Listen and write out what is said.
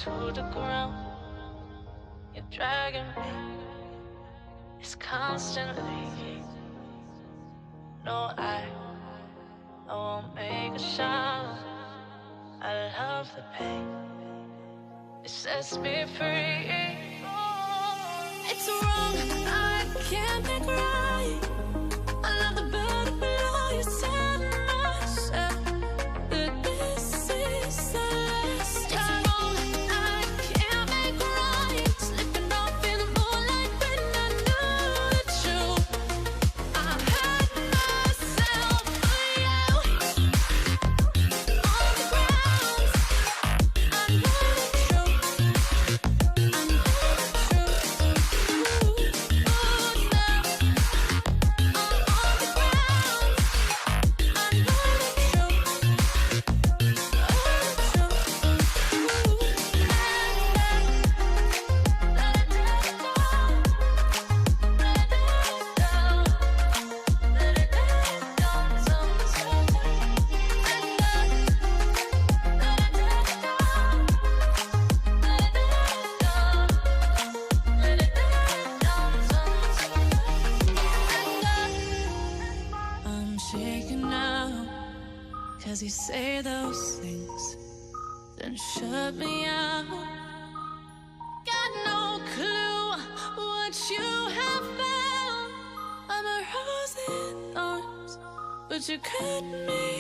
to the ground. You're dragging me, it's constantly. No, I won't make a sound. I love the pain, it sets me free. It's wrong, I can't make right. I love the better below. You said myself that this is the last time. It's wrong, I can't make right. Slipping off in the moonlight when I knew the truth. I hurt myself for you. On the ground, I know the truth. I know the truth. Ooh, now I'm on the ground. I know the truth. I'm shaking now, 'cause you say those things, then shut me out. Got no clue what you have found. I'm a rose in arms, but you cut me